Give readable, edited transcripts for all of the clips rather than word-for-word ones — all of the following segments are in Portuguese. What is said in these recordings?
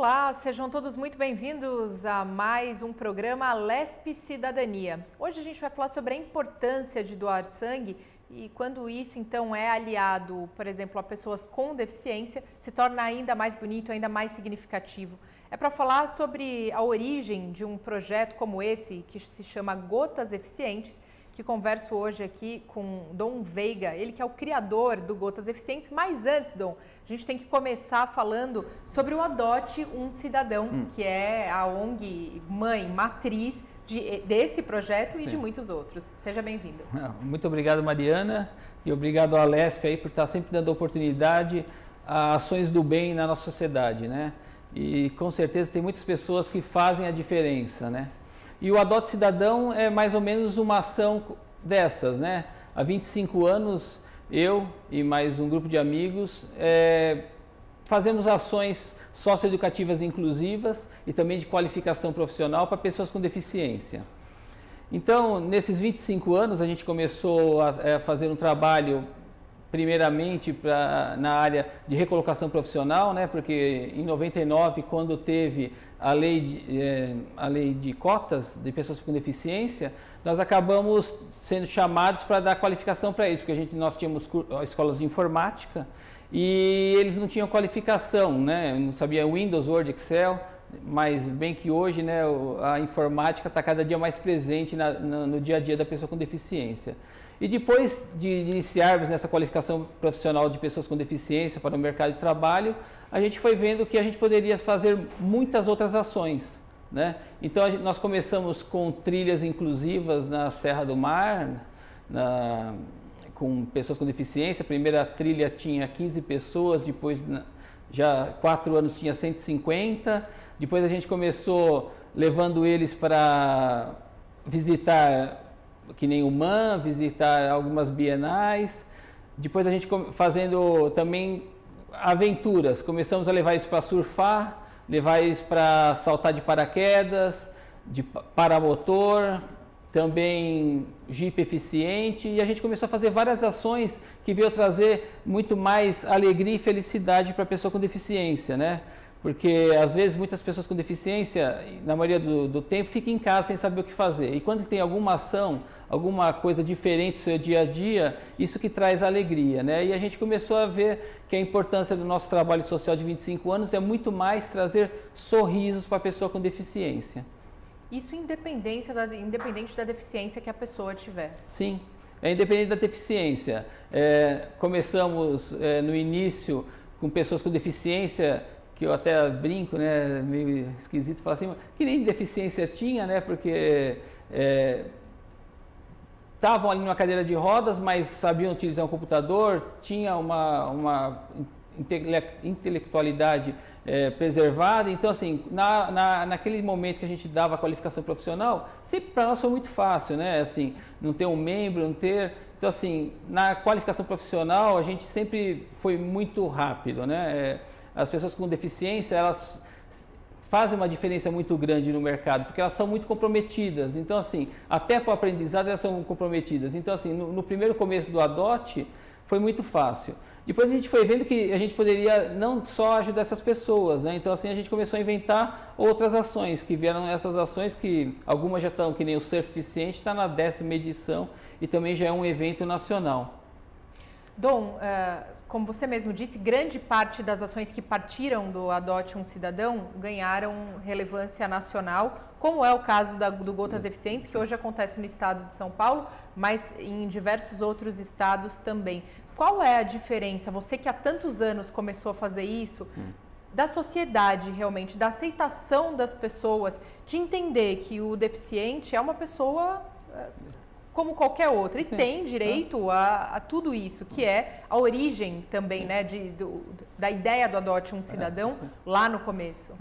Olá, sejam todos muito bem-vindos a mais um programa Alesp Cidadania. Hoje a gente vai falar sobre a importância de doar sangue e quando isso então é aliado, por exemplo, a pessoas com deficiência, se torna ainda mais bonito, ainda mais significativo. É para falar sobre a origem de um projeto como esse, que se chama Gotas Eficientes, que converso hoje aqui com Dom Veiga, ele que é o criador do Gotas Eficientes. Mas antes, Dom, a gente tem que começar falando sobre o Adote um Cidadão, que é a ONG mãe, matriz desse projeto e de muitos outros. Seja bem-vindo. Muito obrigado, Mariana, e obrigado ao Alesp aí por estar sempre dando oportunidade a ações do bem na nossa sociedade, né? E com certeza tem muitas pessoas que fazem a diferença, né? E o Adote Cidadão é mais ou menos uma ação dessas, né? Há 25 anos, eu e mais um grupo de amigos fazemos ações socioeducativas inclusivas e também de qualificação profissional para pessoas com deficiência. Então, nesses 25 anos, a gente começou a fazer um trabalho primeiramente na área de recolocação profissional, né? Porque em 99, quando teve a lei de cotas de pessoas com deficiência, nós acabamos sendo chamados para dar qualificação para isso, porque nós tínhamos escolas de informática e eles não tinham qualificação, né? Não sabia Windows, Word, Excel, mas bem que hoje, né, a informática está cada dia mais presente no dia a dia da pessoa com deficiência. E depois de iniciarmos nessa qualificação profissional de pessoas com deficiência para o mercado de trabalho, a gente foi vendo que a gente poderia fazer muitas outras ações, né? Então nós começamos com trilhas inclusivas na Serra do Mar, com pessoas com deficiência. A primeira trilha tinha 15 pessoas, depois já 4 anos tinha 150. Depois a gente começou levando eles para visitar que nem o MAN, visitar algumas bienais. Depois a gente fazendo também aventuras, começamos a levar eles para surfar, levar eles para saltar de paraquedas, de paramotor, também Jeep eficiente, e a gente começou a fazer várias ações que veio trazer muito mais alegria e felicidade para a pessoa com deficiência, né? Porque às vezes muitas pessoas com deficiência, na maioria do tempo, ficam em casa sem saber o que fazer. E quando tem alguma ação, alguma coisa diferente no seu dia a dia, isso que traz alegria, né? E a gente começou a ver que a importância do nosso trabalho social de 25 anos é muito mais trazer sorrisos para a pessoa com deficiência. Isso independente da deficiência que a pessoa tiver. Sim, é independente da deficiência. Começamos no início com pessoas com deficiência, que eu até brinco, né, meio esquisito, falar assim, que nem deficiência tinha, né, porque estavam ali numa cadeira de rodas, mas sabiam utilizar um computador, tinha uma intelectualidade preservada. Então, assim, naquele momento que a gente dava a qualificação profissional, sempre para nós foi muito fácil, né, assim, não ter um membro, não ter... Então, assim, na qualificação profissional, a gente sempre foi muito rápido, né. As pessoas com deficiência, elas fazem uma diferença muito grande no mercado, porque elas são muito comprometidas. Então, assim, até para o aprendizado elas são comprometidas. Então, assim, no primeiro começo do Adote, foi muito fácil. Depois a gente foi vendo que a gente poderia não só ajudar essas pessoas, né? Então, assim, a gente começou a inventar outras ações, que vieram essas ações que algumas já estão, que nem o Ser Eficiente, está na 10ª edição e também já é um evento nacional. Dom, como você mesmo disse, grande parte das ações que partiram do Adote um Cidadão ganharam relevância nacional, como é o caso do Gotas Eficientes, que hoje acontece no estado de São Paulo, mas em diversos outros estados também. Qual é a diferença, você que há tantos anos começou a fazer isso, da sociedade realmente, da aceitação das pessoas, de entender que o deficiente é uma pessoa... como qualquer outra, e tem direito a tudo isso, que é a origem também, né, da ideia do Adote um Cidadão lá no começo.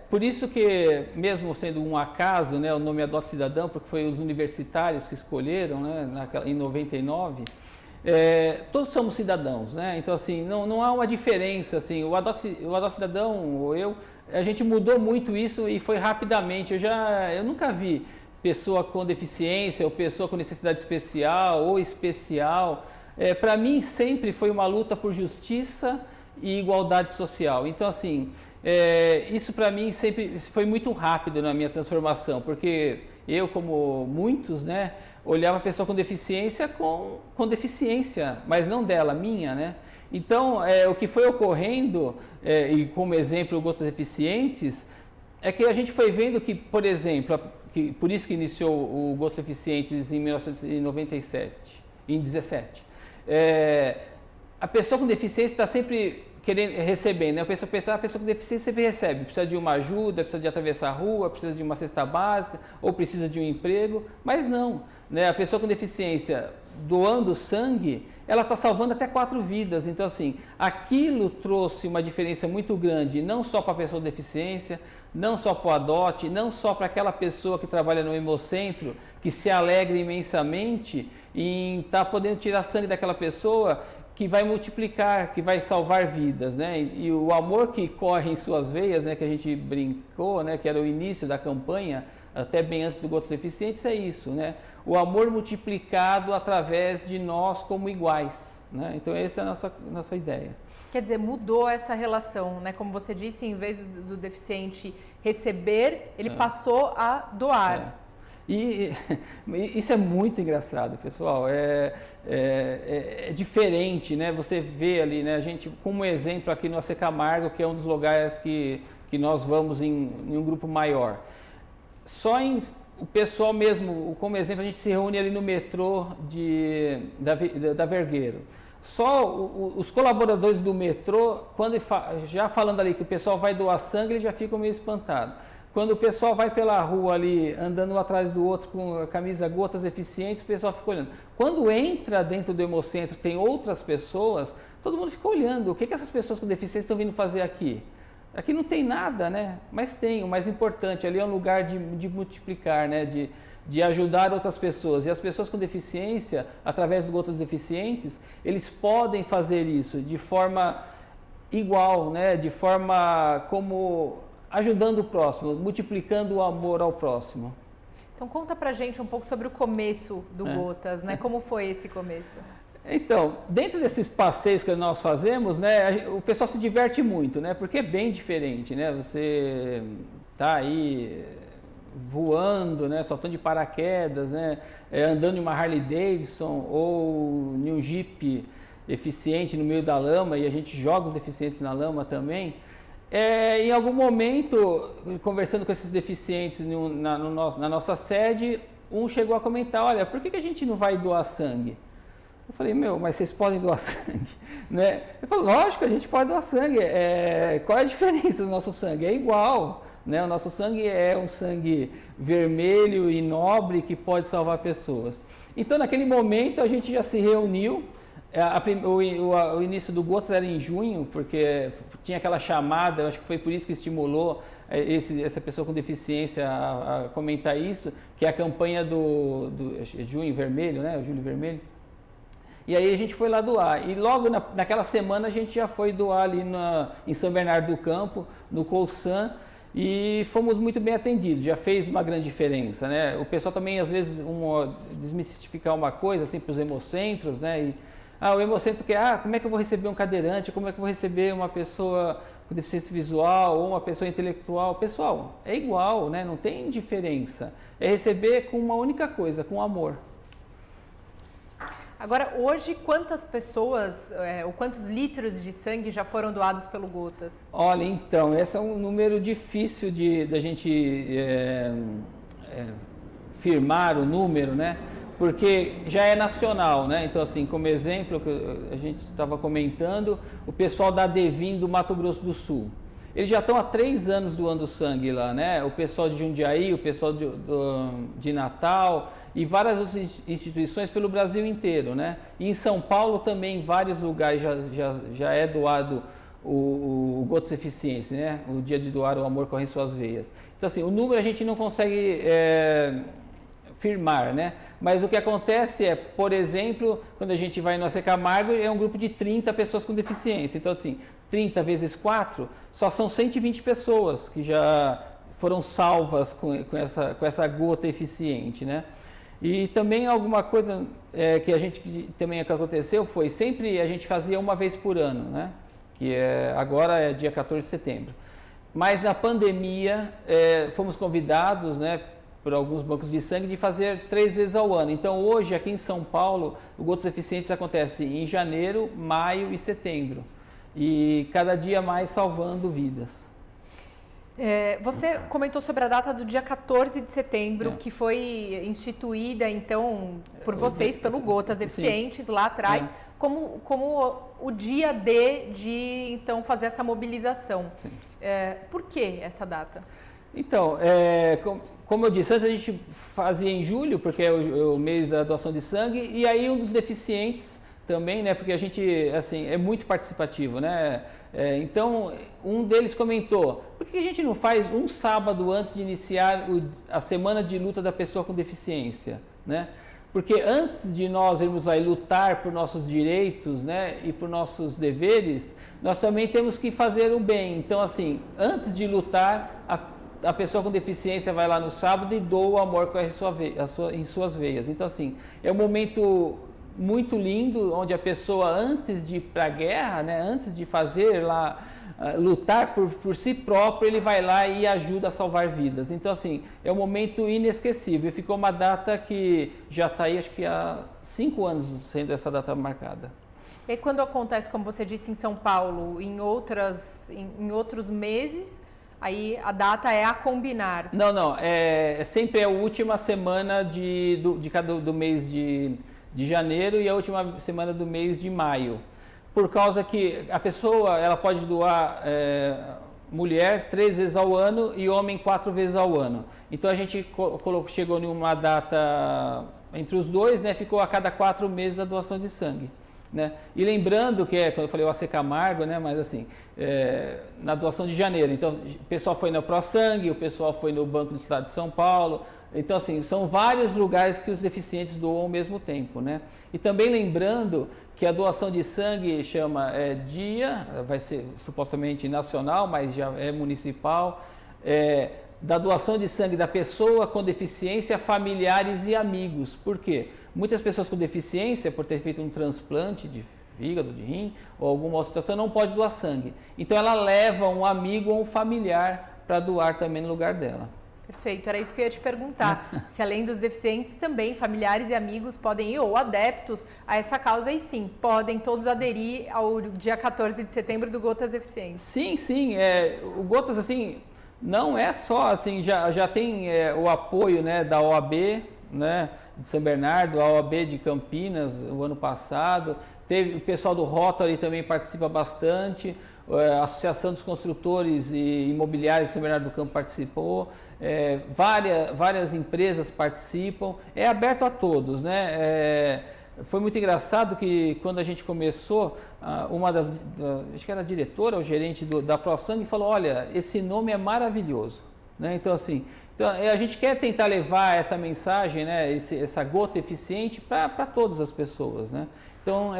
Por isso que, mesmo sendo um acaso, né, o nome Adote Cidadão, porque foi os universitários que escolheram, né, em 99, todos somos cidadãos, né? Então, assim, não há uma diferença, assim, o Adote Cidadão, ou a gente mudou muito isso e foi rapidamente. Eu nunca vi pessoa com deficiência ou pessoa com necessidade especial ou especial. Para mim sempre foi uma luta por justiça e igualdade social. Então, assim, isso para mim sempre foi muito rápido na minha transformação, porque eu, como muitos, né, olhava a pessoa com deficiência com deficiência, mas não dela, minha, né? Então, o que foi ocorrendo, e como exemplo outros deficientes, é que a gente foi vendo que, por exemplo, por isso que iniciou o Gotos Eficientes em 1997, em 17. A pessoa com deficiência está sempre querendo receber, né? A pessoa com deficiência sempre recebe, precisa de uma ajuda, precisa de atravessar a rua, precisa de uma cesta básica, ou precisa de um emprego, mas não, né? A pessoa com deficiência doando sangue, ela está salvando até 4 vidas. Então, assim, aquilo trouxe uma diferença muito grande, não só para a pessoa com deficiência, não só para o ADOT, não só para aquela pessoa que trabalha no Hemocentro, que se alegra imensamente em estar podendo tirar sangue daquela pessoa, que vai multiplicar, que vai salvar vidas, né? E o amor que corre em suas veias, né, que a gente brincou, né, que era o início da campanha, até bem antes do Gotos Eficientes, é isso, né? O amor multiplicado através de nós como iguais, né? Então essa é a nossa ideia. Quer dizer, mudou essa relação, né? Como você disse, em vez do deficiente receber, ele passou a doar. E isso é muito engraçado, pessoal. É diferente, né? Você vê ali, né? A gente, como exemplo aqui no AC Camargo, que é um dos lugares que nós vamos em um grupo maior. O pessoal mesmo, como exemplo, a gente se reúne ali no metrô da Vergueiro. Só os colaboradores do metrô, já falando ali que o pessoal vai doar sangue, eles já ficam meio espantados. Quando o pessoal vai pela rua ali, andando um atrás do outro com a camisa Gotas Eficientes, o pessoal fica olhando. Quando entra dentro do Hemocentro, tem outras pessoas, todo mundo fica olhando. O que essas pessoas com deficiência estão vindo fazer aqui? Aqui não tem nada, né? Mas tem, o mais importante, ali é um lugar de multiplicar, né? De ajudar outras pessoas. E as pessoas com deficiência, através do Gotas Eficientes, eles podem fazer isso de forma igual, né? De forma como ajudando o próximo, multiplicando o amor ao próximo. Então conta pra gente um pouco sobre o começo do Gotas, né? Como foi esse começo? Então, dentro desses passeios que nós fazemos, né, o pessoal se diverte muito, né? Porque é bem diferente, né? Você tá aí voando, né, saltando de paraquedas, né, andando em uma Harley Davidson ou em um Jeep eficiente no meio da lama, e a gente joga os deficientes na lama também. Em algum momento, conversando com esses deficientes na nossa sede, um chegou a comentar, olha, por que a gente não vai doar sangue? Eu falei, mas vocês podem doar sangue, né? Ele falou, lógico, a gente pode doar sangue, qual é a diferença do nosso sangue? É igual, né? O nosso sangue é um sangue vermelho e nobre que pode salvar pessoas. Então, naquele momento, a gente já se reuniu. O início do Gotas era em junho, porque tinha aquela chamada, eu acho que foi por isso que estimulou essa pessoa com deficiência a comentar isso, que é a campanha do Junho Vermelho, né? O Julho Vermelho. E aí a gente foi lá doar. E logo naquela semana a gente já foi doar ali em São Bernardo do Campo, no Colsan, e fomos muito bem atendidos, já fez uma grande diferença, né? O pessoal também, às vezes, desmistificar uma coisa, assim, para os hemocentros, né? O Hemocentro quer, como é que eu vou receber um cadeirante, como é que eu vou receber uma pessoa com deficiência visual ou uma pessoa intelectual? Pessoal, é igual, né? Não tem diferença. É receber com uma única coisa, com amor. Agora, hoje, quantas pessoas ou quantos litros de sangue já foram doados pelo Gotas? Olha, então, esse é um número difícil da gente firmar o número, né? Porque já é nacional, né? Então, assim, como exemplo, que a gente estava comentando, o pessoal da Devim do Mato Grosso do Sul. Eles já estão há 3 anos doando sangue lá, né? O pessoal de Jundiaí, o pessoal de Natal e várias outras instituições pelo Brasil inteiro, né? E em São Paulo também, em vários lugares já é doado o Gotas Eficientes, né? O dia de doar o amor corre em suas veias. Então, assim, o número a gente não consegue firmar, né? Mas o que acontece é, por exemplo, quando a gente vai no AC Camargo, é um grupo de 30 pessoas com deficiência. Então, assim, 30 vezes 4, só são 120 pessoas que já foram salvas com essa gota eficiente, né? E também alguma coisa que aconteceu foi, sempre a gente fazia uma vez por ano, né? agora é dia 14 de setembro. Mas na pandemia, fomos convidados, né, por alguns bancos de sangue de fazer 3 vezes ao ano. Então hoje aqui em São Paulo, o Gotas Eficientes acontece em janeiro, maio e setembro. E cada dia mais salvando vidas. Você comentou sobre a data do dia 14 de setembro, que foi instituída, então, por vocês, pelo Gotas Eficientes, lá atrás, como o dia de então, fazer essa mobilização. Por que essa data? Então, como eu disse, antes a gente fazia em julho, porque é o mês da doação de sangue, e aí um dos deficientes também, né, porque a gente, assim, é muito participativo, né, então um deles comentou, por que a gente não faz um sábado antes de iniciar a semana de luta da pessoa com deficiência, né, porque antes de nós irmos aí lutar por nossos direitos, né, e por nossos deveres, nós também temos que fazer o bem. Então, assim, antes de lutar, a pessoa com deficiência vai lá no sábado e doa o amor que corre em suas veias. Então, assim, é um momento muito lindo, onde a pessoa, antes de ir para a guerra, né, antes de fazer lá, lutar por si próprio, ele vai lá e ajuda a salvar vidas. Então, assim, é um momento inesquecível. Ficou uma data que já está aí, acho que há 5 anos sendo essa data marcada. E quando acontece, como você disse, em São Paulo, em outros meses, aí a data é a combinar? Não, sempre é a última semana do mês de janeiro e a última semana do mês de maio, por causa que a pessoa ela pode doar mulher 3 vezes ao ano e homem 4 vezes ao ano. Então a gente chegou em uma data entre os dois, né? Ficou a cada 4 meses a doação de sangue, né? E lembrando que quando eu falei o AC Camargo, né? Mas assim, na doação de janeiro, então o pessoal foi no ProSangue, o pessoal foi no Banco do Estado de São Paulo. Então, assim, são vários lugares que os deficientes doam ao mesmo tempo, né? E também lembrando que a doação de sangue vai ser supostamente nacional, mas já é municipal, da doação de sangue da pessoa com deficiência, familiares e amigos. Por quê? Muitas pessoas com deficiência, por ter feito um transplante de fígado, de rim, ou alguma outra situação, não pode doar sangue. Então, ela leva um amigo ou um familiar para doar também no lugar dela. Perfeito, era isso que eu ia te perguntar. Se além dos deficientes, também familiares e amigos podem ir, ou adeptos a essa causa, e sim, podem todos aderir ao dia 14 de setembro do Gotas Eficientes. Sim, o Gotas, assim, não é só, assim, já tem o apoio, né, da OAB, né, de São Bernardo, a OAB de Campinas, o ano passado, o pessoal do Rotary também participa bastante, a Associação dos Construtores e Imobiliários de São Bernardo do Campo participou, várias empresas participam, é aberto a todos, né? Foi muito engraçado que quando a gente começou, acho que era a diretora ou gerente da ProSangue falou, olha, esse nome é maravilhoso, né? Então, assim, a gente quer tentar levar essa mensagem, né, essa gota eficiente para todas as pessoas, né? Então,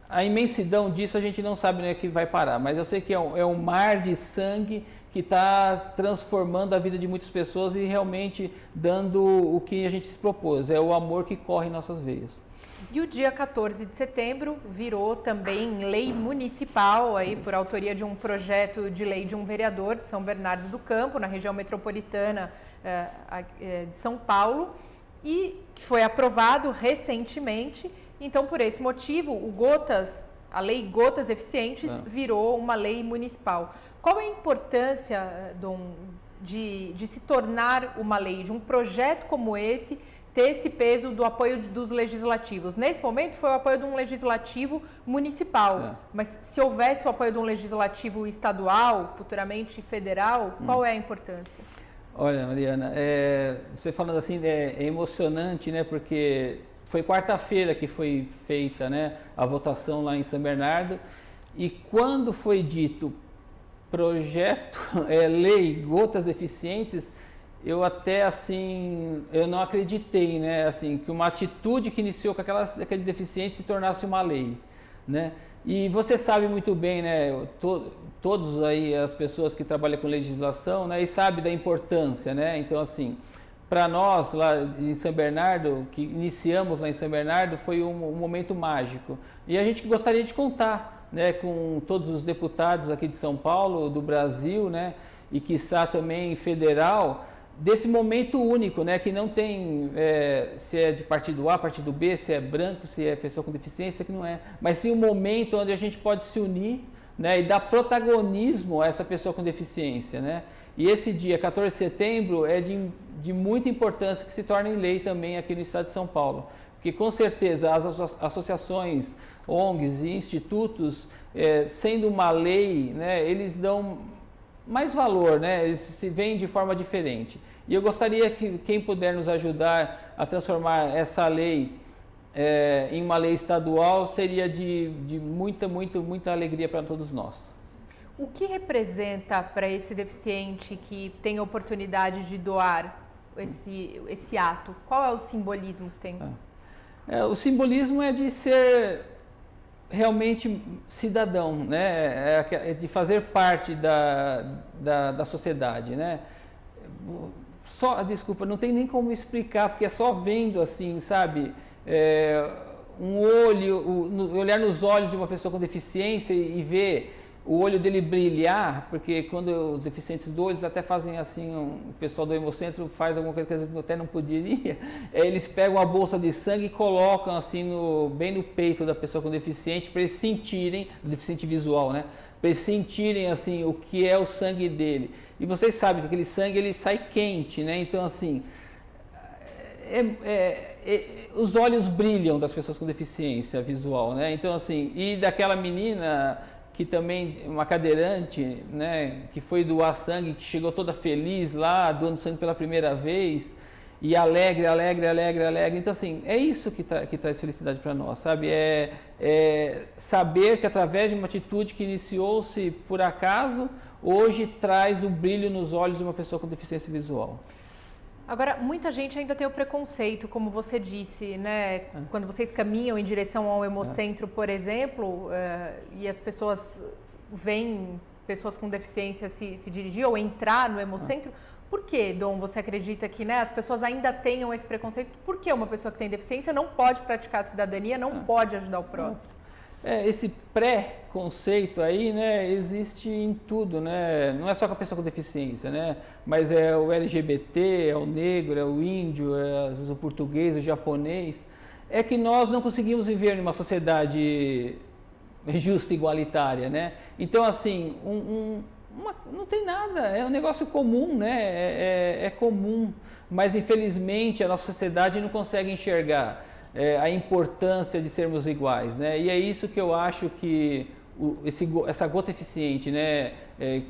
a imensidão disso a gente não sabe, né, que vai parar, mas eu sei que é um mar de sangue que está transformando a vida de muitas pessoas e realmente dando o que a gente se propôs, é o amor que corre em nossas veias. E o dia 14 de setembro virou também lei municipal, aí, por autoria de um projeto de lei de um vereador de São Bernardo do Campo, na região metropolitana de São Paulo, e que foi aprovado recentemente. Então, por esse motivo, a lei Gotas Eficientes virou uma lei municipal. Qual é a importância, Dom, de se tornar uma lei, de um projeto como esse, ter esse peso do apoio dos legislativos? Nesse momento foi o apoio de um legislativo municipal, mas se houvesse o apoio de um legislativo estadual, futuramente federal, qual é a importância? Olha, Mariana, você falando assim é emocionante, né? Porque foi quarta-feira que foi feita, né, a votação lá em São Bernardo, e quando foi dito projeto, lei Gotas Eficientes, eu até assim, eu não acreditei, né, assim, que uma atitude que iniciou com aqueles deficientes se tornasse uma lei, né? E você sabe muito bem, né, todos aí as pessoas que trabalham com legislação, né, e sabe da importância, né? Então, assim, para nós lá em São Bernardo, que iniciamos lá em São Bernardo, foi um momento mágico. E a gente gostaria de contar né, com todos os deputados aqui de São Paulo, do Brasil, né, e quiçá também federal, desse momento único, né, que não tem se é de partido A, partido B, se é branco, se é pessoa com deficiência, que não é, mas sim um momento onde a gente pode se unir, né, e dar protagonismo a essa pessoa com deficiência, né? E esse dia, 14 de setembro, é de muita importância que se torne lei também aqui no estado de São Paulo, porque com certeza as associações, ONGs e institutos, sendo uma lei, né, eles dão mais valor, né, eles se veem de forma diferente. E eu gostaria que quem puder nos ajudar a transformar essa lei em uma lei estadual seria de muita alegria para todos nós. O que representa para esse deficiente que tem a oportunidade de doar esse ato? Qual é o simbolismo que tem? O simbolismo é de ser realmente cidadão, né? De fazer parte da sociedade, né? Desculpa, não tem nem como explicar, porque é só vendo assim, sabe? Olhar nos olhos de uma pessoa com deficiência e ver o olho dele brilhar, porque quando os deficientes do olho até fazem assim, o pessoal do Hemocentro faz alguma coisa que às vezes até não poderia, eles pegam a bolsa de sangue e colocam assim bem no peito da pessoa com deficiente, para eles sentirem, do deficiente visual, né? Para eles sentirem assim o que é o sangue dele. E vocês sabem que aquele sangue ele sai quente, né? Então assim, os olhos brilham das pessoas com deficiência visual, né? Então assim, e daquela menina que também, uma cadeirante, né, que foi doar sangue, que chegou toda feliz lá, doando sangue pela primeira vez, e alegre. Então, assim, é isso que traz felicidade para nós, sabe? Saber que através de uma atitude que iniciou-se por acaso, hoje traz o brilho nos olhos de uma pessoa com deficiência visual. Agora, muita gente ainda tem o preconceito, como você disse, né? Quando vocês caminham em direção ao Hemocentro, por exemplo, e as pessoas veem pessoas com deficiência se dirigir ou entrar no Hemocentro, por que, Dom, você acredita que, né, as pessoas ainda tenham esse preconceito? Por que uma pessoa que tem deficiência não pode praticar a cidadania, não pode ajudar o próximo? Esse pré-conceito aí, né, existe em tudo, né? Não é só com a pessoa com deficiência, né? Mas é o LGBT, é o negro, é o índio, às vezes o português, o japonês. É que nós não conseguimos viver em uma sociedade justa e igualitária, né? Então, assim, não tem nada, é um negócio comum, né? É comum, mas infelizmente a nossa sociedade não consegue enxergar a importância de sermos iguais, né? E é isso que eu acho que essa gota eficiente, né?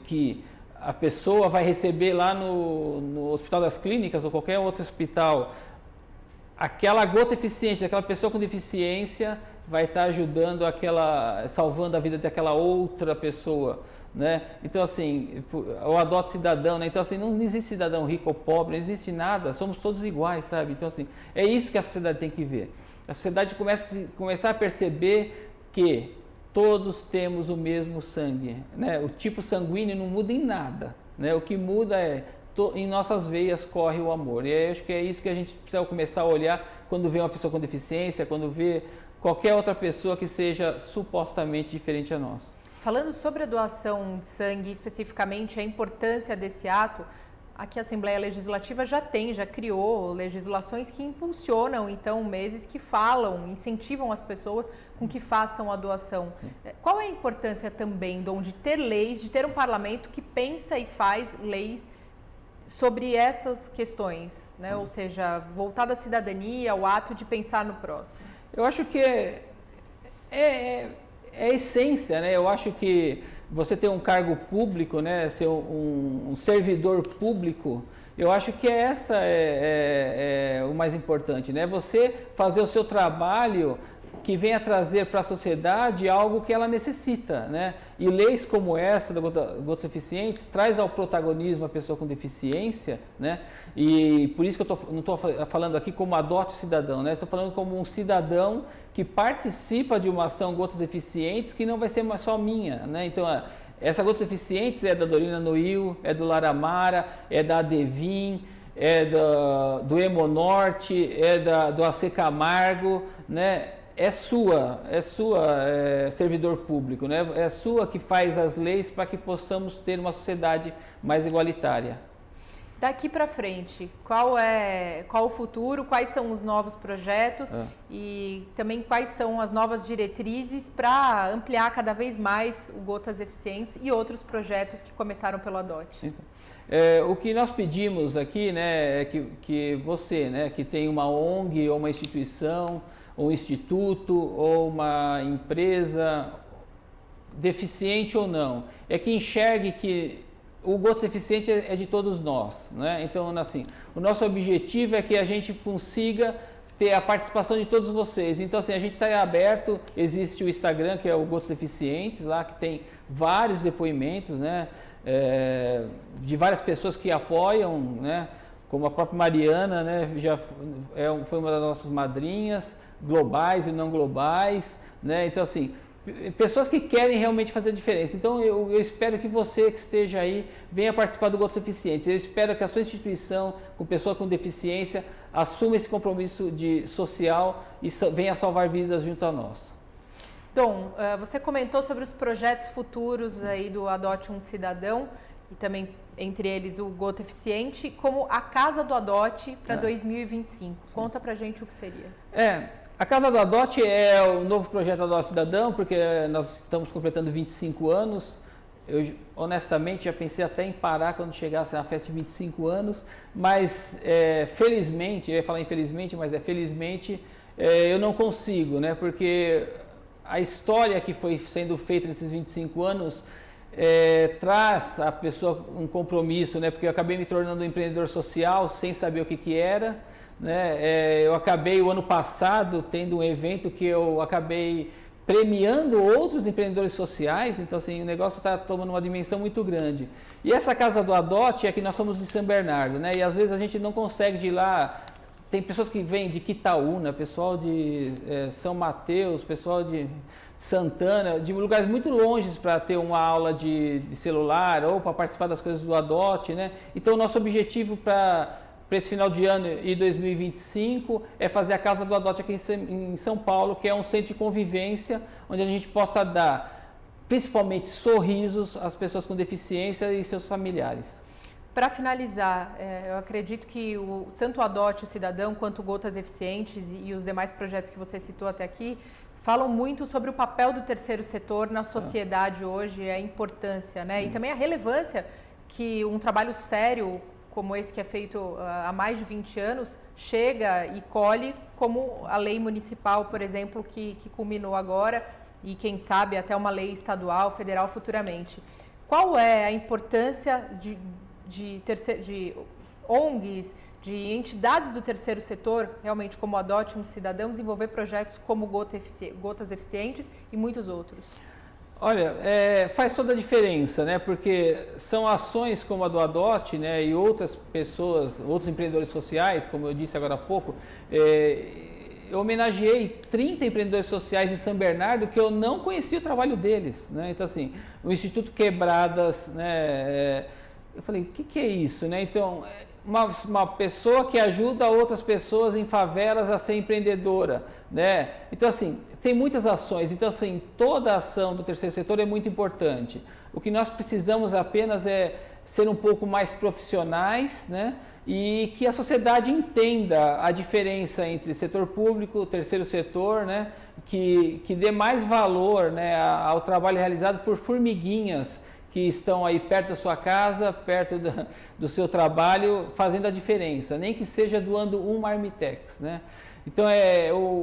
Que a pessoa vai receber lá no Hospital das Clínicas ou qualquer outro hospital, aquela gota eficiente daquela pessoa com deficiência vai estar ajudando salvando a vida daquela outra pessoa, né? Então assim, o adote cidadão, né? Então assim, não existe cidadão rico ou pobre, não existe nada, somos todos iguais, sabe? Então assim, é isso que a sociedade tem que ver. A sociedade começar a perceber que todos temos o mesmo sangue, né? O tipo sanguíneo não muda em nada, né? O que muda em nossas veias corre o amor. E eu acho que é isso que a gente precisa começar a olhar quando vê uma pessoa com deficiência, quando vê qualquer outra pessoa que seja supostamente diferente a nós. Falando sobre a doação de sangue, especificamente a importância desse ato, aqui a Assembleia Legislativa já criou legislações que impulsionam, então, meses que incentivam as pessoas com que façam a doação. Qual é a importância também, Dom, de ter leis, de ter um parlamento que pensa e faz leis sobre essas questões, né? Ou seja, voltada à cidadania, ao ato de pensar no próximo? Eu acho que é a essência, né? Eu acho que você ter um cargo público, né? Ser um servidor público, eu acho que essa é o mais importante, né? Você fazer o seu trabalho que venha trazer para a sociedade algo que ela necessita, né? E leis como essa da Gotas Eficientes traz ao protagonismo a pessoa com deficiência, né? E por isso que eu não estou falando aqui como adote o cidadão, né? Estou falando como um cidadão que participa de uma ação Gotas Eficientes que não vai ser mais só minha, né? Então, essa Gotas Eficientes é da Dorina Noil, é do Laramara, é da Adevin, é do Hemonorte, é do AC Camargo, né? é servidor público, né? É sua que faz as leis para que possamos ter uma sociedade mais igualitária. Daqui para frente, qual o futuro, quais são os novos projetos e também quais são as novas diretrizes para ampliar cada vez mais o Gotas Eficientes e outros projetos que começaram pelo ADOT? Então, o que nós pedimos aqui, né, é que você, né, que tem uma ONG ou uma instituição, ou um instituto ou uma empresa, deficiente ou não, é que enxergue que o Gotas Eficiente é de todos nós, né? Então, assim, o nosso objetivo é que a gente consiga ter a participação de todos vocês. Então, assim, a gente está aberto, existe o Instagram, que é o Gotas Eficientes, lá que tem vários depoimentos, né? De várias pessoas que apoiam, né? Como a própria Mariana, né? Foi uma das nossas madrinhas, globais e não globais, né? Então, assim, pessoas que querem realmente fazer a diferença. Então, eu espero que você que esteja aí venha participar do Gotas Eficientes. Eu espero que a sua instituição, com pessoa com deficiência, assuma esse compromisso social e venha salvar vidas junto a nós. Dom, você comentou sobre os projetos futuros aí do Adote um Cidadão e também, entre eles, o Gota Eficiente, como a Casa do Adote para 2025. Conta pra gente o que seria. A Casa do Adote é o novo projeto Adote Cidadão, porque nós estamos completando 25 anos. Eu, honestamente, já pensei até em parar quando chegasse a festa de 25 anos, mas felizmente, eu ia falar infelizmente, mas felizmente eu não consigo, né? Porque a história que foi sendo feita nesses 25 anos traz a pessoa um compromisso, né? Porque eu acabei me tornando um empreendedor social sem saber o que era. Né? Eu acabei o ano passado tendo um evento que eu acabei premiando outros empreendedores sociais, então assim, o negócio está tomando uma dimensão muito grande. E essa Casa do Adote é que nós somos de São Bernardo, né? E às vezes a gente não consegue ir lá, tem pessoas que vêm de Quitaúna, pessoal de São Mateus, pessoal de Santana, de lugares muito longes para ter uma aula de celular ou para participar das coisas do Adote, né? Então o nosso objetivo para esse final de ano e 2025 é fazer a Casa do Adote aqui em São Paulo, que é um centro de convivência, onde a gente possa dar, principalmente, sorrisos às pessoas com deficiência e seus familiares. Para finalizar, eu acredito que tanto o Adote o Cidadão quanto o Gotas Eficientes e os demais projetos que você citou até aqui falam muito sobre o papel do terceiro setor na sociedade hoje, a importância, né? E também a relevância que um trabalho sério como esse que é feito há mais de 20 anos, chega e colhe, como a lei municipal, por exemplo, que culminou agora, e quem sabe até uma lei estadual, federal futuramente. Qual é a importância de ONGs, de entidades do terceiro setor, realmente como Adote um Cidadão, desenvolver projetos como Gotas Eficientes e muitos outros? Olha, faz toda a diferença, né? Porque são ações como a do Adote, né? E outras pessoas, outros empreendedores sociais, como eu disse agora há pouco, eu homenageei 30 empreendedores sociais em São Bernardo que eu não conhecia o trabalho deles, né? Então, assim, o Instituto Quebradas, né? Eu falei, o que é isso, né? Então, uma pessoa que ajuda outras pessoas em favelas a ser empreendedora, né? Então, assim, tem muitas ações. Então, assim, toda a ação do terceiro setor é muito importante. O que nós precisamos apenas é ser um pouco mais profissionais, né? E que a sociedade entenda a diferença entre setor público, terceiro setor, né? Que dê mais valor, né, ao trabalho realizado por formiguinhas que estão aí perto da sua casa, perto do seu trabalho, fazendo a diferença, nem que seja doando um marmitex, né? Então,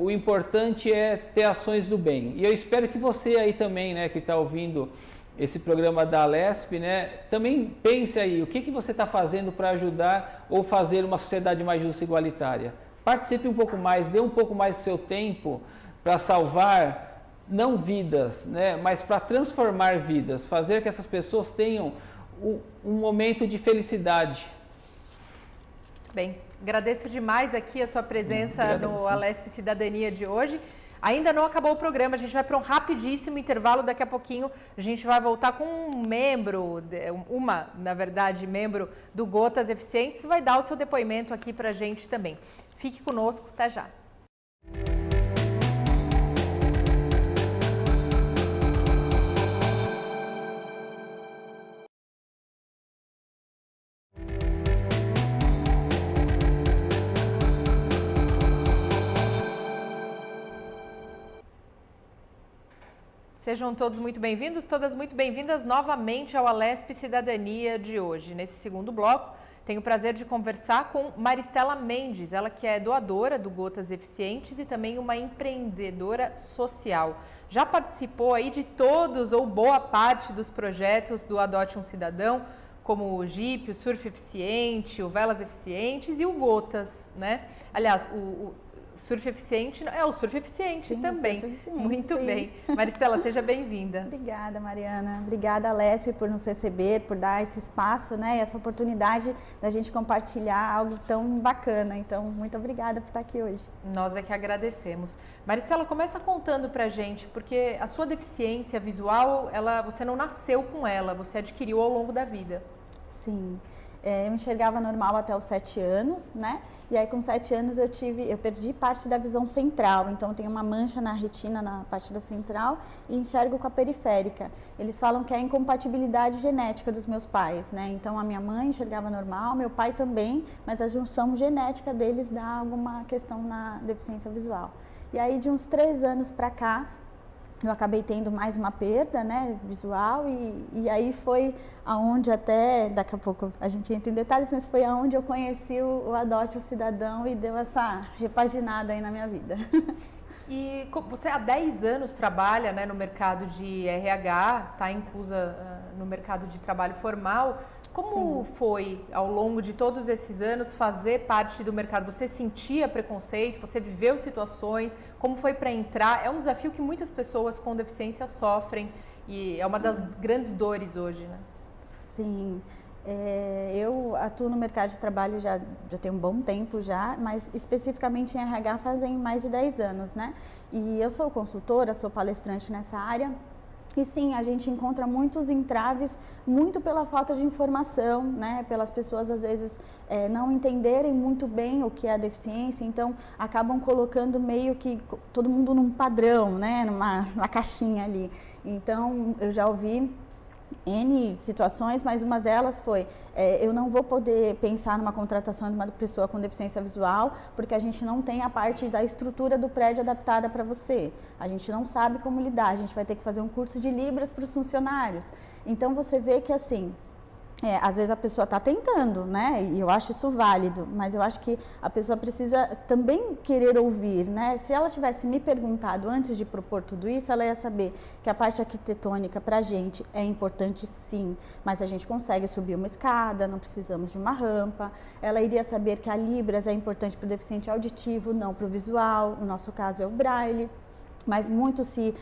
o importante é ter ações do bem. E eu espero que você aí também, né, que está ouvindo esse programa da Alesp, né, também pense aí, o que você está fazendo para ajudar ou fazer uma sociedade mais justa e igualitária. Participe um pouco mais, dê um pouco mais do seu tempo para salvar não vidas, né, mas para transformar vidas, fazer que essas pessoas tenham um momento de felicidade. Bem, agradeço demais aqui a sua presença no Alesp Cidadania de hoje. Ainda não acabou o programa, a gente vai para um rapidíssimo intervalo, daqui a pouquinho a gente vai voltar com um membro, membro do Gotas Eficientes, vai dar o seu depoimento aqui para a gente também. Fique conosco, até já. Sejam todos muito bem-vindos, todas muito bem-vindas novamente ao Alesp Cidadania de hoje. Nesse segundo bloco, tenho o prazer de conversar com Maristela Mendes, ela que é doadora do Gotas Eficientes e também uma empreendedora social. Já participou aí de todos ou boa parte dos projetos do Adote um Cidadão, como o Jeep, o Surf Eficiente, o Velas Eficientes e o Gotas, né? Aliás, o Surf Eficiente, é o Surf Eficiente sim, também. Surf Eficiente, muito sim. bem. Maristela, seja bem-vinda. Obrigada, Mariana. Obrigada, Alesp, por nos receber, por dar esse espaço, né, e essa oportunidade da gente compartilhar algo tão bacana. Então, muito obrigada por estar aqui hoje. Nós é que agradecemos. Maristela, começa contando pra gente, porque a sua deficiência visual, você não nasceu com ela, você adquiriu ao longo da vida. Sim. Eu me enxergava normal até os 7 anos, né? E aí com 7 anos eu perdi parte da visão central, então tem uma mancha na retina na parte da central e enxergo com a periférica. Eles falam que é a incompatibilidade genética dos meus pais, né? Então a minha mãe enxergava normal, meu pai também, mas a junção genética deles dá alguma questão na deficiência visual. E aí de uns 3 anos para cá, eu acabei tendo mais uma perda, né, visual, e aí foi aonde até, daqui a pouco a gente entra em detalhes, mas foi aonde eu conheci o Adote um Cidadão e deu essa repaginada aí na minha vida. E você há 10 anos trabalha, né, no mercado de RH, está inclusa no mercado de trabalho formal. Como Sim. foi, ao longo de todos esses anos, fazer parte do mercado? Você sentia preconceito? Você viveu situações? Como foi para entrar? É um desafio que muitas pessoas com deficiência sofrem e é uma das grandes dores hoje, né? Sim. Eu atuo no mercado de trabalho já tem um bom tempo já, mas especificamente em RH fazem mais de 10 anos, né? E eu sou consultora, sou palestrante nessa área. E sim, a gente encontra muitos entraves, muito pela falta de informação, né? Pelas pessoas às vezes não entenderem muito bem o que é a deficiência, então acabam colocando meio que todo mundo num padrão, né? Numa caixinha ali. Então eu já ouvi N situações, mas uma delas foi, eu não vou poder pensar numa contratação de uma pessoa com deficiência visual, porque a gente não tem a parte da estrutura do prédio adaptada para você. A gente não sabe como lidar, a gente vai ter que fazer um curso de Libras para os funcionários. Então você vê que assim, às vezes a pessoa está tentando, né? E eu acho isso válido, mas eu acho que a pessoa precisa também querer ouvir, né? Se ela tivesse me perguntado antes de propor tudo isso, ela ia saber que a parte arquitetônica para a gente é importante sim, mas a gente consegue subir uma escada, não precisamos de uma rampa. Ela iria saber que a Libras é importante para o deficiente auditivo, não para o visual, no nosso caso é o Braille. Mas muito assim,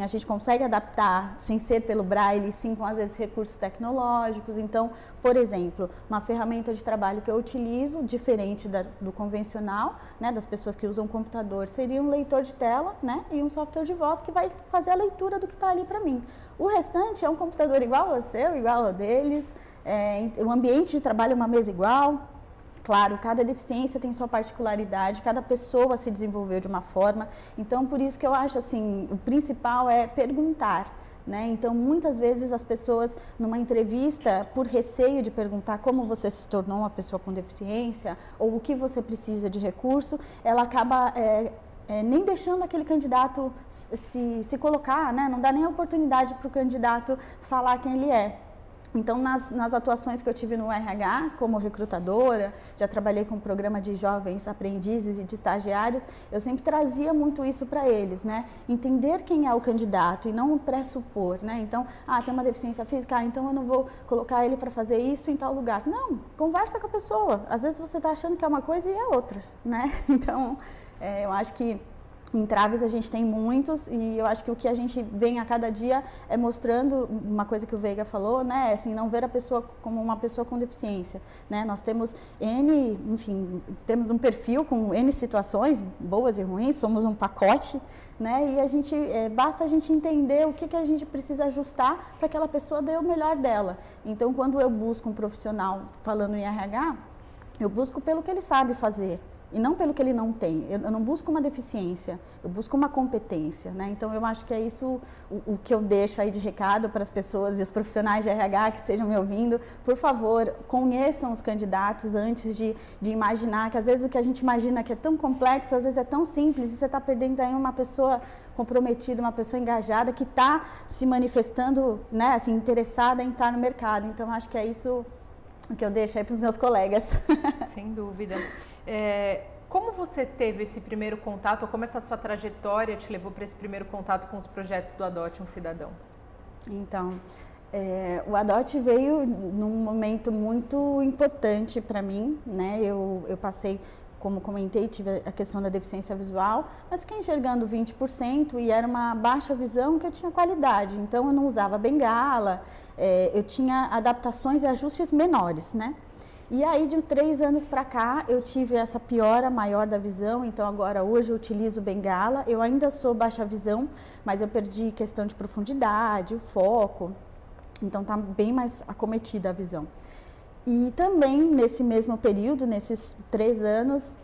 a gente consegue adaptar sem ser pelo Braille, sim com às vezes recursos tecnológicos. Então, por exemplo, uma ferramenta de trabalho que eu utilizo, diferente do convencional, né, das pessoas que usam computador, seria um leitor de tela, né, e um software de voz que vai fazer a leitura do que está ali para mim. O restante é um computador igual ao seu, igual ao deles, o ambiente de trabalho é uma mesa igual. Claro, cada deficiência tem sua particularidade, cada pessoa se desenvolveu de uma forma, então por isso que eu acho assim, o principal é perguntar, né? Então muitas vezes as pessoas numa entrevista, por receio de perguntar como você se tornou uma pessoa com deficiência ou o que você precisa de recurso, ela acaba nem deixando aquele candidato se colocar, né? Não dá nem a oportunidade para o candidato falar quem ele é. Então, nas atuações que eu tive no RH, como recrutadora, já trabalhei com um programa de jovens aprendizes e de estagiários, eu sempre trazia muito isso para eles, né? Entender quem é o candidato e não pressupor, né? Então, tem uma deficiência física, então eu não vou colocar ele para fazer isso em tal lugar. Não, conversa com a pessoa. Às vezes você está achando que é uma coisa e é outra, né? Então, eu acho que entraves a gente tem muitos e eu acho que o que a gente vem a cada dia é mostrando uma coisa que o Veiga falou, né, assim, não ver a pessoa como uma pessoa com deficiência, né, nós temos temos um perfil com N situações, boas e ruins, somos um pacote, né, e basta a gente entender o que a gente precisa ajustar para aquela pessoa dê o melhor dela. Então, quando eu busco um profissional falando em RH, eu busco pelo que ele sabe fazer. e não pelo que ele não tem. Eu não busco uma deficiência, eu busco uma competência, né? Então, eu acho que é isso o que eu deixo aí de recado para as pessoas e os profissionais de RH que estejam me ouvindo. Por favor, conheçam os candidatos antes de imaginar, que às vezes o que a gente imagina que é tão complexo, às vezes é tão simples, e você está perdendo aí uma pessoa comprometida, uma pessoa engajada, que está se manifestando, né, assim, interessada em estar no mercado. Então, acho que é isso o que eu deixo aí para os meus colegas. Sem dúvida. Como você teve esse primeiro contato, ou como essa sua trajetória te levou para esse primeiro contato com os projetos do Adote um Cidadão? Então, o Adote veio num momento muito importante para mim, né? Eu passei, como comentei, tive a questão da deficiência visual, mas fiquei enxergando 20% e era uma baixa visão que eu tinha qualidade. Então, eu não usava bengala, eu tinha adaptações e ajustes menores, né? E aí, de 3 anos para cá, eu tive essa piora maior da visão, então agora hoje eu utilizo bengala. Eu ainda sou baixa visão, mas eu perdi questão de profundidade, o foco, então tá bem mais acometida a visão. E também nesse mesmo período, nesses 3 anos,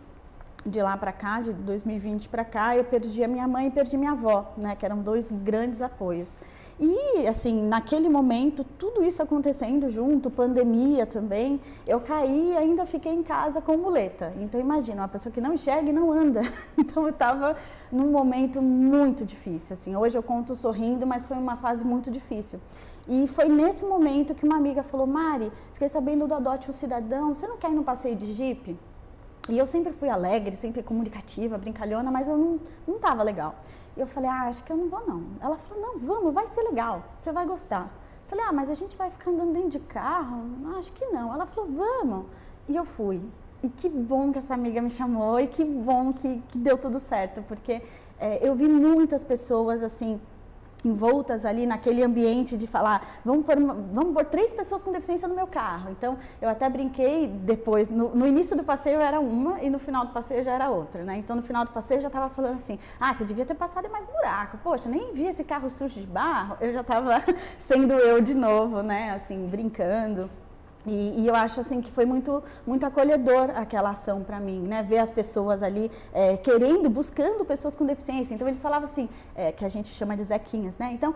de lá para cá, de 2020 para cá, eu perdi a minha mãe e perdi minha avó, né, que eram 2 grandes apoios. E, assim, naquele momento, tudo isso acontecendo junto, pandemia também, eu caí e ainda fiquei em casa com muleta. Então, imagina, uma pessoa que não enxerga e não anda. Então, eu estava num momento muito difícil, assim. Hoje eu conto sorrindo, mas foi uma fase muito difícil. E foi nesse momento que uma amiga falou: Mari, fiquei sabendo do Adote um Cidadão, você não quer ir no passeio de Jeep? E eu sempre fui alegre, sempre comunicativa, brincalhona, mas eu não estava legal. E eu falei: acho que eu não vou não. Ela falou: não, vamos, vai ser legal, você vai gostar. Eu falei: mas a gente vai ficar andando dentro de carro? Acho que não. Ela falou: vamos. E eu fui. E que bom que essa amiga me chamou e que bom que deu tudo certo, porque eu vi muitas pessoas assim, envoltas ali naquele ambiente de falar: vamos pôr 3 pessoas com deficiência no meu carro. Então, eu até brinquei depois, no início do passeio era uma e no final do passeio já era outra, né? Então, no final do passeio eu já estava falando assim: você devia ter passado em mais buraco. Poxa, nem vi esse carro sujo de barro. Eu já estava sendo eu de novo, né? Assim, brincando. E eu acho assim que foi muito acolhedor aquela ação para mim, né? Ver as pessoas ali buscando pessoas com deficiência. Então eles falavam assim, que a gente chama de Zequinhas, né? Então,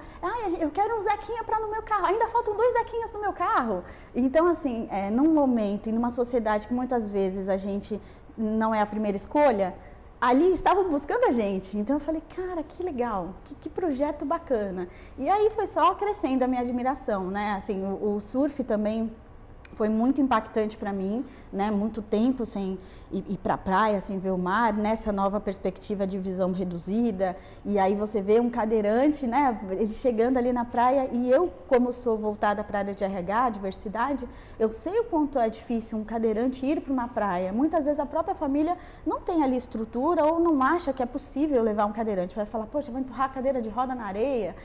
eu quero um Zequinha para no meu carro. Ainda faltam 2 Zequinhas no meu carro. Então, assim, num momento e numa sociedade que muitas vezes a gente não é a primeira escolha, ali estavam buscando a gente. Então eu falei: cara, que legal, que projeto bacana. E aí foi só crescendo a minha admiração, né? Assim, o surf também foi muito impactante para mim, né? Muito tempo sem ir para a praia, sem ver o mar, nessa nova perspectiva de visão reduzida. E aí você vê um cadeirante, né? Ele chegando ali na praia, e eu, como sou voltada para a área de RH, diversidade, eu sei o quanto é difícil um cadeirante ir para uma praia. Muitas vezes a própria família não tem ali estrutura ou não acha que é possível levar um cadeirante. Vai falar: poxa, eu vou empurrar a cadeira de roda na areia,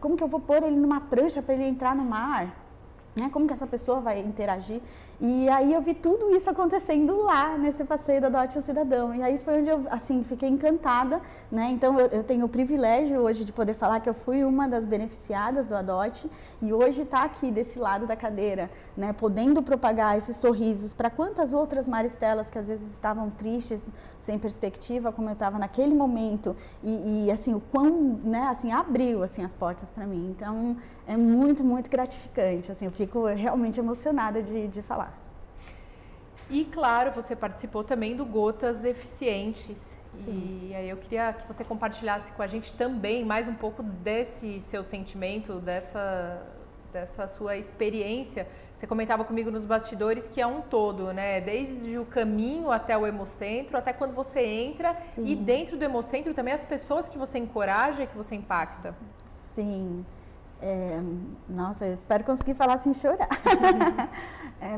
como que eu vou pôr ele numa prancha para ele entrar no mar? Como que essa pessoa vai interagir? E aí eu vi tudo isso acontecendo lá, nesse passeio do Adote um Cidadão. E aí foi onde eu, assim, fiquei encantada, né? Então eu tenho o privilégio hoje de poder falar que eu fui uma das beneficiadas do Adote, e hoje está aqui desse lado da cadeira, né? Podendo propagar esses sorrisos para quantas outras Maristelas que às vezes estavam tristes, sem perspectiva, como eu estava naquele momento. E assim, o quão, né, assim, abriu assim as portas para mim. Então é muito gratificante, assim, eu fico realmente emocionada de falar. E claro, você participou também do Gotas Eficientes. Sim. E aí eu queria que você compartilhasse com a gente também mais um pouco desse seu sentimento, dessa sua experiência. Você comentava comigo nos bastidores que é um todo, né? Desde o caminho até o Hemocentro, até quando você entra. Sim. E dentro do Hemocentro também as pessoas que você encoraja e que você impacta. Sim. Nossa, eu espero conseguir falar sem chorar.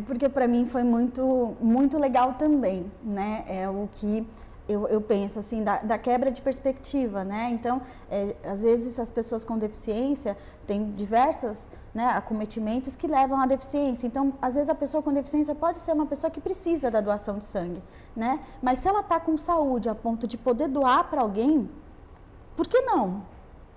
Porque para mim foi muito legal também, né? O que eu penso, assim, da quebra de perspectiva, né? Então, às vezes as pessoas com deficiência têm diversos, né, acometimentos que levam à deficiência. Então, às vezes a pessoa com deficiência pode ser uma pessoa que precisa da doação de sangue, né? Mas se ela está com saúde a ponto de poder doar para alguém, por que não?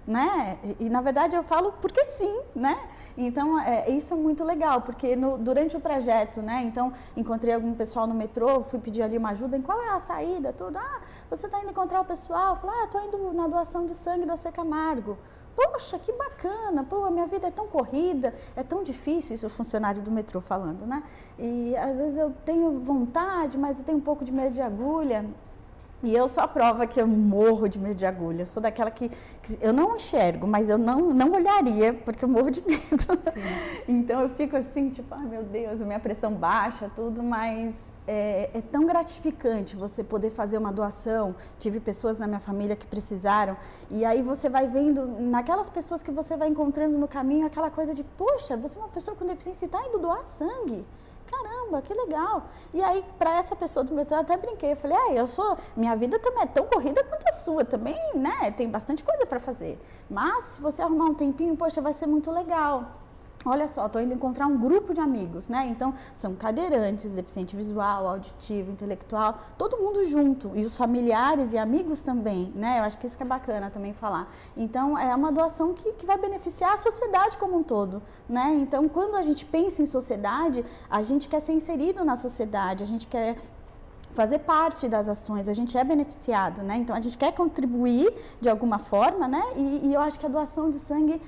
né? E na verdade eu falo porque sim, né? Então isso é muito legal, porque durante o trajeto, né? Então encontrei algum pessoal no metrô, fui pedir ali uma ajuda, em qual é a saída, tudo. Ah, você está indo encontrar o pessoal? Eu falei, estou indo na doação de sangue do AC Camargo. Poxa, que bacana, pô, a minha vida é tão corrida, é tão difícil, isso é o funcionário do metrô falando, né? E às vezes eu tenho vontade, mas eu tenho um pouco de medo de agulha. E eu sou a prova que eu morro de medo de agulha. Eu sou daquela que eu não enxergo, mas eu não olharia, porque eu morro de medo. Então eu fico assim, tipo, meu Deus, minha pressão baixa, tudo, mas é tão gratificante você poder fazer uma doação. Tive pessoas na minha família que precisaram, e aí você vai vendo naquelas pessoas que você vai encontrando no caminho aquela coisa de, poxa, você é uma pessoa com deficiência e está indo doar sangue. Caramba, que legal. E aí, para essa pessoa do meu trabalho, eu até brinquei. Eu falei, minha vida também é tão corrida quanto a sua. Também, né, tem bastante coisa para fazer. Mas, se você arrumar um tempinho, poxa, vai ser muito legal. Olha só, estou indo encontrar um grupo de amigos, né? Então, são cadeirantes, deficiente visual, auditivo, intelectual, todo mundo junto. E os familiares e amigos também, né? Eu acho que isso que é bacana também falar. Então, é uma doação que vai beneficiar a sociedade como um todo, né? Então, quando a gente pensa em sociedade, a gente quer ser inserido na sociedade, a gente quer fazer parte das ações, a gente é beneficiado, né? Então a gente quer contribuir de alguma forma, né? E eu acho que a doação de sangue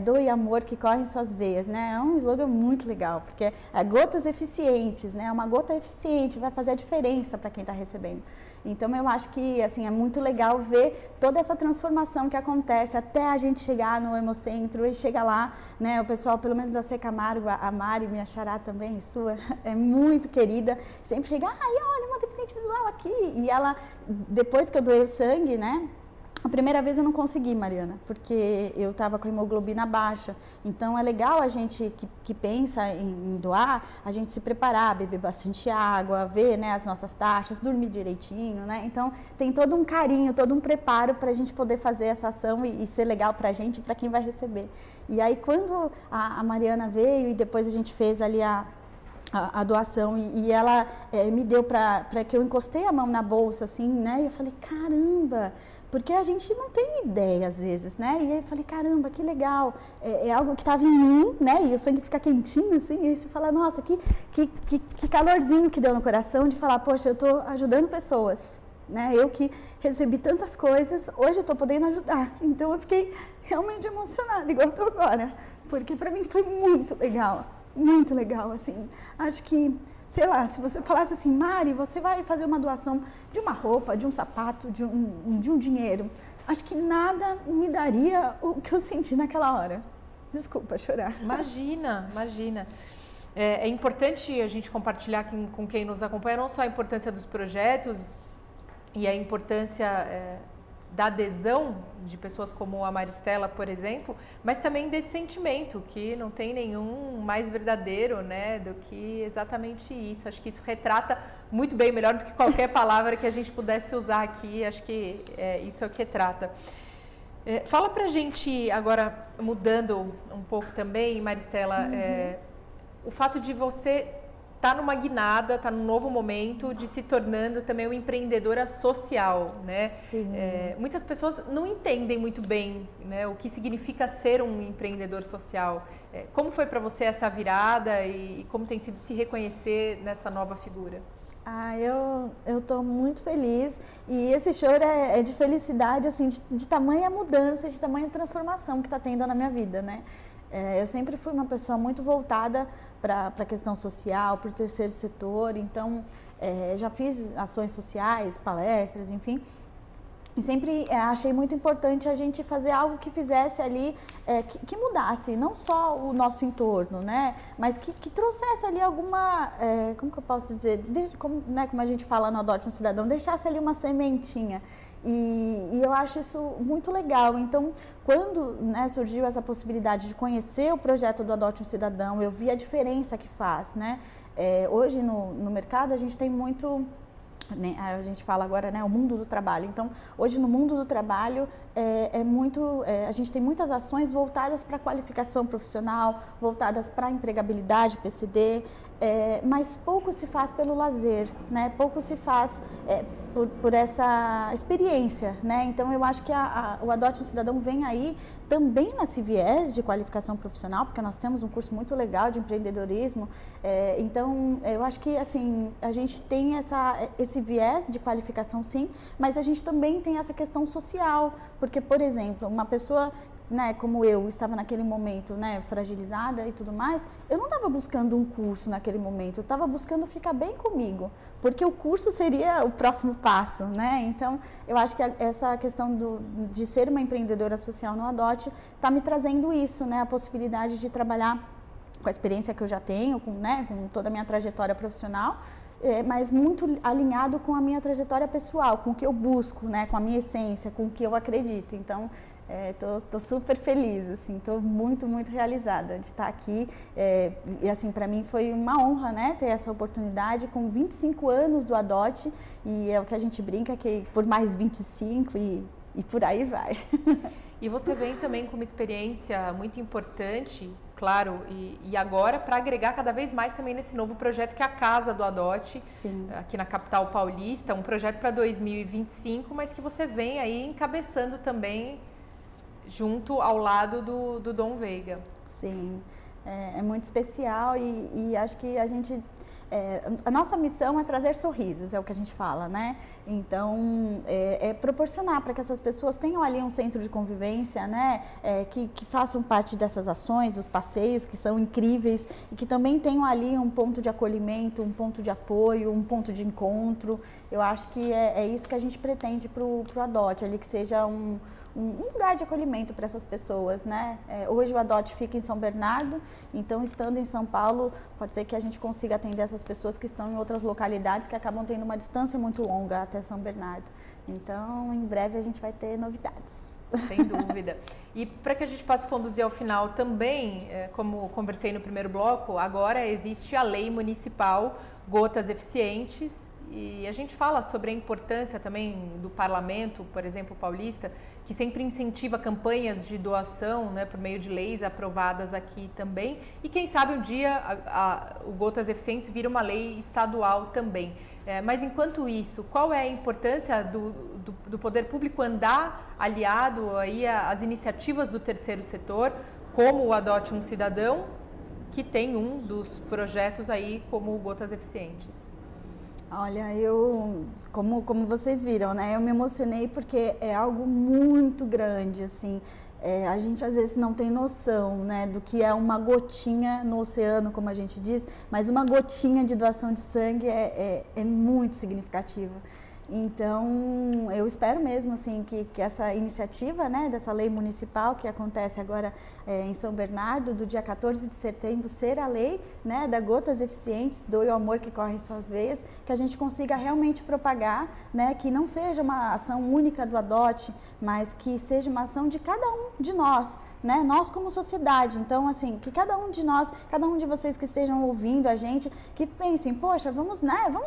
doe amor que corre em suas veias, né? É um slogan muito legal, porque é gotas eficientes, né? Uma gota eficiente vai fazer a diferença para quem está recebendo. Então eu acho que assim é muito legal ver toda essa transformação que acontece até a gente chegar no Hemocentro e chega lá, né? O pessoal, pelo menos do AC Camargo, a Mari, minha xará também, sua, é muito querida, sempre chega, olha, uma deficiente visual aqui. E ela, depois que eu doei o sangue, né? A primeira vez eu não consegui, Mariana, porque eu estava com a hemoglobina baixa. Então, é legal a gente que pensa em doar, a gente se preparar, beber bastante água, ver, né, as nossas taxas, dormir direitinho, né? Então, tem todo um carinho, todo um preparo para a gente poder fazer essa ação e ser legal para a gente e para quem vai receber. E aí, quando a Mariana veio e depois a gente fez ali a doação e ela me deu para que eu encostei a mão na bolsa, assim, né? E eu falei, caramba, porque a gente não tem ideia às vezes, né? E aí eu falei, caramba, que legal, é algo que estava em mim, né? E o sangue fica quentinho, assim, e aí você fala, nossa, que calorzinho que deu no coração de falar, poxa, eu estou ajudando pessoas, né? Eu que recebi tantas coisas, hoje eu estou podendo ajudar. Então eu fiquei realmente emocionada, igual eu estou agora, porque para mim foi muito legal. Muito legal, assim. Acho que, sei lá, se você falasse assim, Mari, você vai fazer uma doação de uma roupa, de um sapato, de um dinheiro, acho que nada me daria o que eu senti naquela hora. Desculpa chorar. Imagina, imagina. É importante a gente compartilhar com quem nos acompanha não só a importância dos projetos e a importância da adesão de pessoas como a Maristela, por exemplo, mas também desse sentimento que não tem nenhum mais verdadeiro, né, do que exatamente isso. Acho que isso retrata muito bem, melhor do que qualquer palavra que a gente pudesse usar aqui. Acho que isso é o que retrata. Fala pra gente agora, mudando um pouco também, Maristela, o fato de você está numa guinada, está num novo momento de se tornando também uma empreendedora social, né? Muitas pessoas não entendem muito bem, né, o que significa ser um empreendedor social. Como foi para você essa virada e como tem sido se reconhecer nessa nova figura? Eu estou muito feliz e esse choro é de felicidade, assim, de tamanha mudança, de tamanha transformação que está tendo na minha vida, né? Eu sempre fui uma pessoa muito voltada para a questão social, para o terceiro setor, então já fiz ações sociais, palestras, enfim, e sempre achei muito importante a gente fazer algo que fizesse ali, que mudasse, não só o nosso entorno, né, mas que trouxesse ali alguma, como que eu posso dizer, como a gente fala no Adote um Cidadão, deixasse ali uma sementinha. E eu acho isso muito legal. Então, quando, né, surgiu essa possibilidade de conhecer o projeto do Adote um Cidadão, eu vi a diferença que faz, né? Hoje no mercado a gente tem muito, né, a gente fala agora, né, o mundo do trabalho. Então, hoje no mundo do trabalho a gente tem muitas ações voltadas para a qualificação profissional, voltadas para a empregabilidade, PCD, mas pouco se faz pelo lazer, né? Pouco se faz por essa experiência, né? Então eu acho que o Adote um Cidadão vem aí também nesse viés de qualificação profissional, porque nós temos um curso muito legal de empreendedorismo, então eu acho que assim, a gente tem esse viés de qualificação sim, mas a gente também tem essa questão social, porque, por exemplo, uma pessoa, né, como eu estava naquele momento, né, fragilizada e tudo mais, eu não estava buscando um curso naquele momento, eu estava buscando ficar bem comigo, porque o curso seria o próximo passo, né? Então, eu acho que essa questão de ser uma empreendedora social no Adote está me trazendo isso, né, a possibilidade de trabalhar com a experiência que eu já tenho, com toda a minha trajetória profissional, mas muito alinhado com a minha trajetória pessoal, com o que eu busco, né, com a minha essência, com o que eu acredito. Então, tô super feliz, assim, tô muito, muito realizada de estar aqui. E assim, para mim foi uma honra, né, ter essa oportunidade com 25 anos do Adote, e é o que a gente brinca que por mais 25 e por aí vai. E você vem também com uma experiência muito importante, claro, e agora para agregar cada vez mais também nesse novo projeto que é a Casa do Adote, sim, aqui na capital paulista, um projeto para 2025, mas que você vem aí encabeçando também junto ao lado do Dom Veiga. Sim, é muito especial e acho que a nossa missão é trazer sorrisos, é o que a gente fala, né? Então, proporcionar para que essas pessoas tenham ali um centro de convivência, né? Que façam parte dessas ações, os passeios que são incríveis e que também tenham ali um ponto de acolhimento, um ponto de apoio, um ponto de encontro. Eu acho que é isso que a gente pretende para o Adote, ali que seja um lugar de acolhimento para essas pessoas, né? Hoje o Adote fica em São Bernardo, então estando em São Paulo, pode ser que a gente consiga atender essas pessoas que estão em outras localidades que acabam tendo uma distância muito longa até São Bernardo. Então, em breve a gente vai ter novidades. Sem dúvida. E para que a gente possa conduzir ao final também, como conversei no primeiro bloco, agora existe a lei municipal Gotas Eficientes, e a gente fala sobre a importância também do parlamento, por exemplo, paulista, que sempre incentiva campanhas de doação, né, por meio de leis aprovadas aqui também. E quem sabe um dia o Gotas Eficientes vira uma lei estadual também. Mas enquanto isso, qual é a importância do poder público andar aliado aí às iniciativas do terceiro setor, como o Adote um Cidadão, que tem um dos projetos aí como o Gotas Eficientes? Olha, como vocês viram, né, eu me emocionei porque é algo muito grande, assim, a gente às vezes não tem noção, né, do que é uma gotinha no oceano, como a gente diz, mas uma gotinha de doação de sangue é muito significativo. Então, eu espero mesmo assim que essa iniciativa, né, dessa lei municipal que acontece agora em São Bernardo, do dia 14 de setembro, ser a lei, né, da Gotas Eficientes, doe o amor que corre em suas veias, que a gente consiga realmente propagar, né, que não seja uma ação única do Adote, mas que seja uma ação de cada um de nós, né, nós como sociedade. Então, assim, que cada um de nós, cada um de vocês que estejam ouvindo a gente, que pensem, poxa, vamos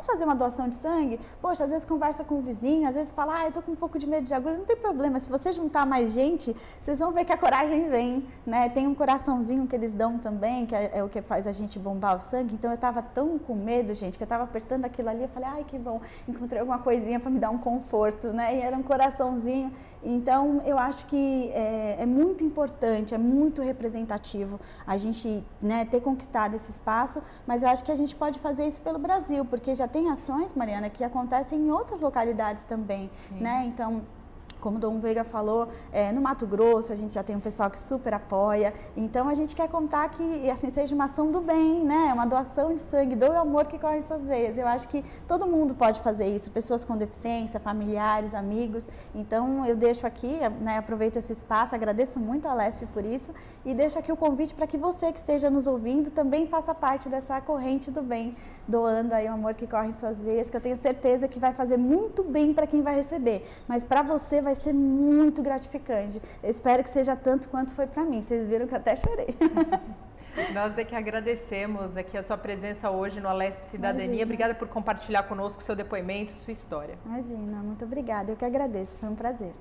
fazer uma doação de sangue? Poxa, às vezes conversa com o vizinho, às vezes fala, eu tô com um pouco de medo de agulha, não tem problema, se você juntar mais gente, vocês vão ver que a coragem vem, né? Tem um coraçãozinho que eles dão também, que é o que faz a gente bombar o sangue. Então eu tava tão com medo, gente, que eu tava apertando aquilo ali, eu falei, ai, que bom, encontrei alguma coisinha para me dar um conforto, né? E era um coraçãozinho. Então eu acho que é muito importante, é muito representativo a gente, né, ter conquistado esse espaço, mas eu acho que a gente pode fazer isso pelo Brasil, porque já tem ações, Mariana, que acontecem em outras localidades também, né? Então, como o Dom Veiga falou, no Mato Grosso a gente já tem um pessoal que super apoia, então a gente quer contar que assim seja uma ação do bem, né? Uma doação de sangue, doe o amor que corre em suas veias. Eu acho que todo mundo pode fazer isso, pessoas com deficiência, familiares, amigos. Então eu deixo aqui, né, aproveito esse espaço, agradeço muito a Lesp por isso e deixo aqui o convite para que você que esteja nos ouvindo também faça parte dessa corrente do bem, doando aí o amor que corre em suas veias, que eu tenho certeza que vai fazer muito bem para quem vai receber, mas para você vai ser muito gratificante. Eu espero que seja tanto quanto foi para mim. Vocês viram que eu até chorei. Nós é que agradecemos aqui a sua presença hoje no Alesp Cidadania. Imagina. Obrigada por compartilhar conosco seu depoimento, sua história. Imagina, muito obrigada. Eu que agradeço, foi um prazer.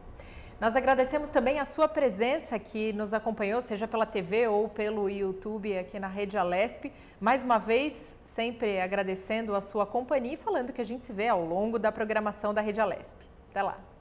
Nós agradecemos também a sua presença que nos acompanhou, seja pela TV ou pelo YouTube aqui na Rede Alesp. Mais uma vez, sempre agradecendo a sua companhia e falando que a gente se vê ao longo da programação da Rede Alesp. Até lá!